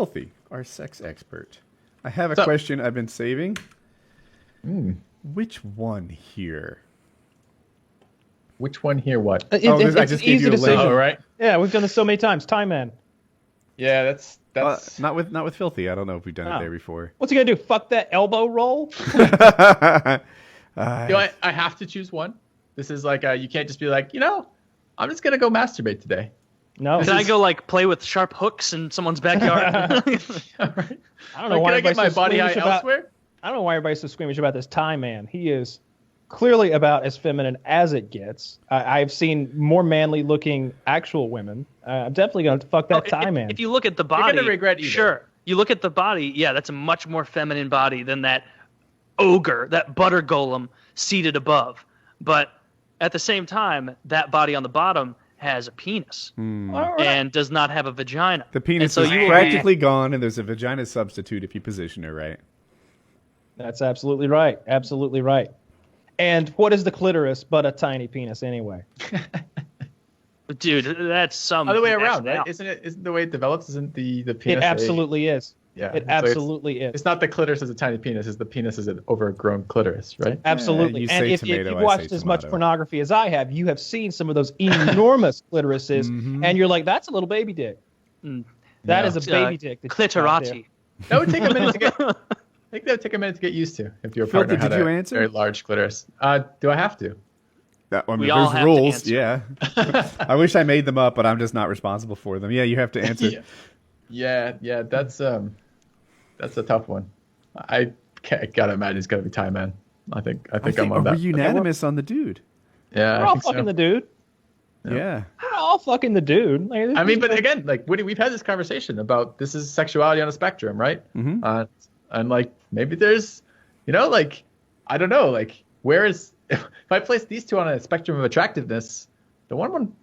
Filthy, our sex expert. I have a question I've been saving. Which one here? Which one here? What? I just gave you a link. Oh, right. Yeah, we've done this so many times. Thai man. Yeah, that's not with Filthy. I don't know if we've done it there before. What's he gonna do? Fuck that elbow roll? I have to choose one. This is like you can't just be like, I'm just gonna go masturbate today. No. Can I go like play with sharp hooks in someone's backyard? Right. I don't know why can I get my body high elsewhere? I don't know why everybody's so squeamish about this Thai man. He is clearly about as feminine as it gets. I've seen more manly looking actual women. I'm definitely going to fuck that Thai man. If you look at the body, you're going to regret either. Sure. You look at the body, yeah, that's a much more feminine body than that ogre, that butter golem seated above. But at the same time, that body on the bottom has a penis and does not have a vagina. The penis is practically gone, and there's a vagina substitute if you position it right. That's absolutely right. Absolutely right. And what is the clitoris but a tiny penis anyway? Dude, that's some other way around, right? Isn't the way it develops? Isn't the penis? It absolutely is. Yeah, it absolutely is. It's not the clitoris as a tiny penis; it's the penis as an overgrown clitoris, right? Absolutely. And if you've watched as much pornography as I have, you have seen some of those enormous clitorises, and you're like, "That's a little baby dick." That is a baby dick. Clitorati. That would take a minute to get. I think that would take a minute to get used to if your partner had a very large clitoris. Do I have to? There's rules, yeah. I wish I made them up, but I'm just not responsible for them. Yeah, you have to answer. Yeah, that's a tough one. I gotta imagine it's gotta be Thai man. I think I'm on that. We're unanimous on the dude. Yeah, we're all fucking the dude. Yeah. We're all fucking the dude. I mean, but again, like Woody, we've had this conversation about this is sexuality on a spectrum, right? Mm-hmm. And like maybe there's, like I don't know, like where is if I place these two on a spectrum of attractiveness, the one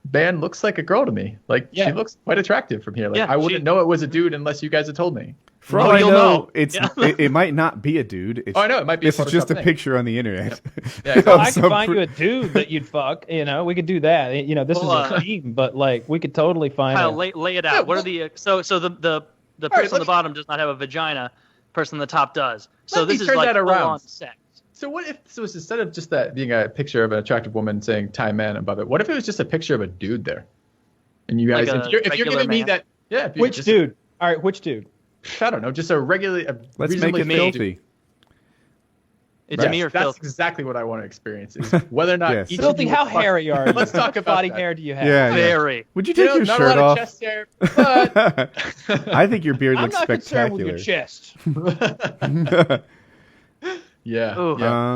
band looks like a girl to me. Like she looks quite attractive from here. Like I wouldn't know it was a dude unless you guys had told me. For all I know, it might not be a dude. I know it might be. This is just a picture on the internet. Yeah, I could find you a dude that you'd fuck. We could do that. This is a theme, but like we could totally find. Kyle, lay it out. Yeah, what are the so the person on the bottom does not have a vagina. Person on the top does. So this is like full-on sex. So what if this was instead of just that being a picture of an attractive woman saying Thai man above it? What if it was just a picture of a dude there? And you guys, if you're giving me that, which dude? All right, which dude? I don't know, just a regular. Let's make it filthy. It's me or that's filthy. Exactly what I want to experience. Is whether or not each filthy. How hairy are you? Let's talk about body that. hair do you have? Yeah, very. Would you take your not shirt a lot off? Of chest hair, but I think your beard looks spectacular. I'm not concerned with your chest. Yeah.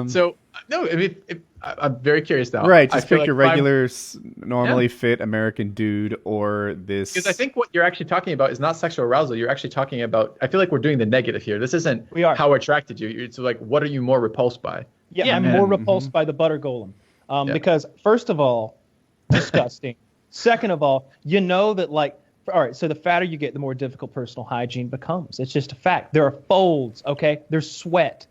So no, I mean, I'm very curious now. Right, just pick your regular, normally fit American dude or this. Because I think what you're actually talking about is not sexual arousal. You're actually talking about. I feel like we're doing the negative here. This isn't how attracted you. It's like, what are you more repulsed by? Yeah, I'm more repulsed by the butter golem. Because first of all, disgusting. Second of all, that like. All right, so the fatter you get, the more difficult personal hygiene becomes. It's just a fact. There are folds, okay? There's sweat.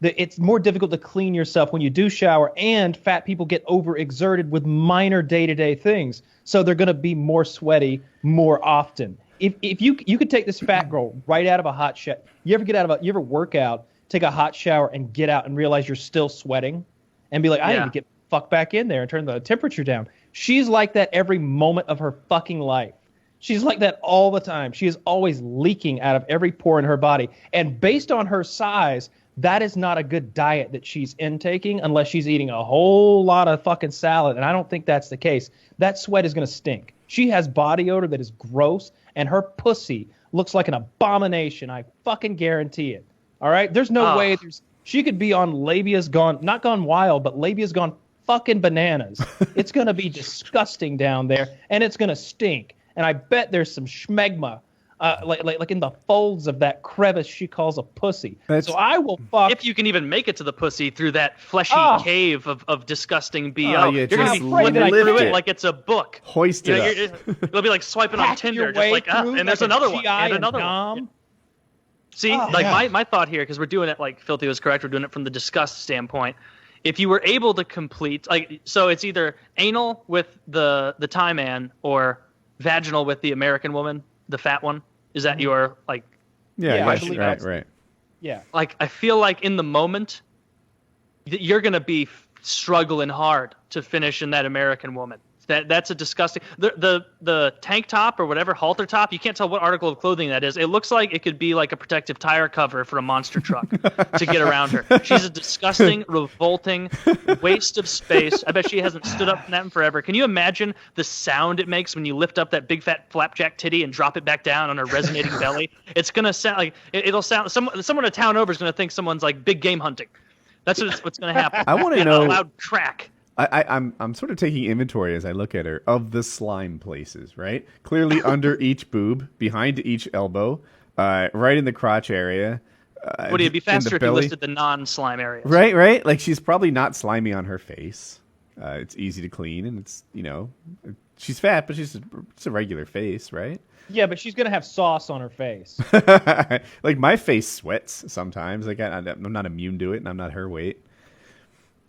It's more difficult to clean yourself when you do shower, and fat people get overexerted with minor day-to-day things. So they're going to be more sweaty more often. If you could take this fat girl right out of a hot shower. You ever work out, take a hot shower, and get out and realize you're still sweating? And be like, I need to get fucked back in there and turn the temperature down. She's like that every moment of her fucking life. She's like that all the time. She is always leaking out of every pore in her body. And based on her size, that is not a good diet that she's intaking unless she's eating a whole lot of fucking salad. And I don't think that's the case. That sweat is going to stink. She has body odor that is gross, and her pussy looks like an abomination. I fucking guarantee it. All right? There's no way. She could be on not gone wild, but labia's gone fucking bananas. It's going to be disgusting down there, and it's going to stink. And I bet there's some schmegma, like in the folds of that crevice she calls a pussy. So I will fuck. If you can even make it to the pussy through that fleshy cave of disgusting BO, you're going to be flipping through it like it's a book. Hoist it up. It'll be like swiping on Tinder, just like, and there's another one, and another one. See, my thought here, because we're doing it like Filthy was correct, we're doing it from the disgust standpoint. If you were able to complete, so it's either anal with the Thai man or vaginal with the American woman, the fat one. Is that your like? Yeah, Yeah, I yes, believe right, that's- right. Yeah. Like I feel like in the moment, you're gonna be struggling hard to finish in that American woman. That's a disgusting. The tank top or whatever halter top. You can't tell what article of clothing that is. It looks like it could be like a protective tire cover for a monster truck to get around her. She's a disgusting, revolting waste of space. I bet she hasn't stood up from that in forever. Can you imagine the sound it makes when you lift up that big fat flapjack titty and drop it back down on her resonating belly? It's gonna sound like it'll sound. Someone a town over is gonna think someone's like big game hunting. That's what's gonna happen. I want to Yeah, know. a loud crack. I'm sort of taking inventory as I look at her of the slime places, right? Clearly under each boob, behind each elbow, right in the crotch area. Would it be in the faster if you belly. listed the non-slime areas? Right. Like she's probably not slimy on her face. It's easy to clean, and it's she's fat, but it's a regular face, right? Yeah, but she's gonna have sauce on her face. Like my face sweats sometimes. Like I'm not immune to it, and I'm not her weight.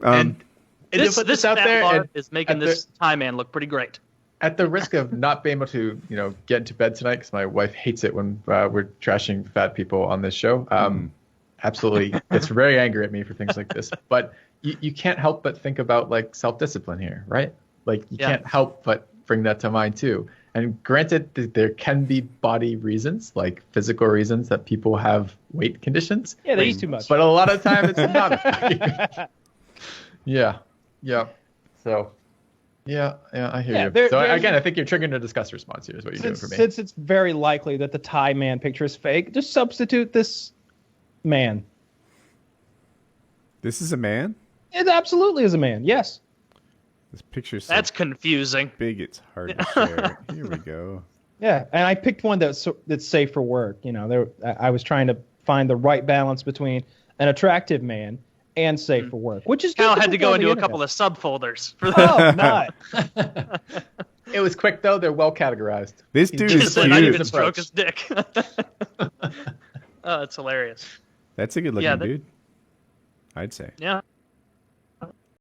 And to put this out fat there, lard and is making this Thai man look pretty great. at the risk of not being able to, get into bed tonight because my wife hates it when we're trashing fat people on this show. Absolutely, gets very angry at me for things like this. But you can't help but think about like self-discipline here, right? Like you can't help but bring that to mind too. And granted, there can be body reasons, like physical reasons that people have weight conditions. Yeah, they eat too much. But a lot of time it's not. Yeah. So, I hear you. So again, I think you're triggering a disgust response here is what you're doing for me. Since it's very likely that the Thai man picture is fake, just substitute this man. This is a man? It absolutely is a man. Yes. This picture's so That's confusing. big it's hard to share. Here we go. Yeah, and I picked one that's safe for work. I was trying to find the right balance between an attractive man and safe for work, which is Cal had to difficult go on the into a internet. couple of subfolders for Oh, not. It was quick though. They're well categorized. This He's dude Just is said not even cute. stroke his dick. Oh, that's hilarious. That's a good looking Yeah, dude. I'd say. Yeah.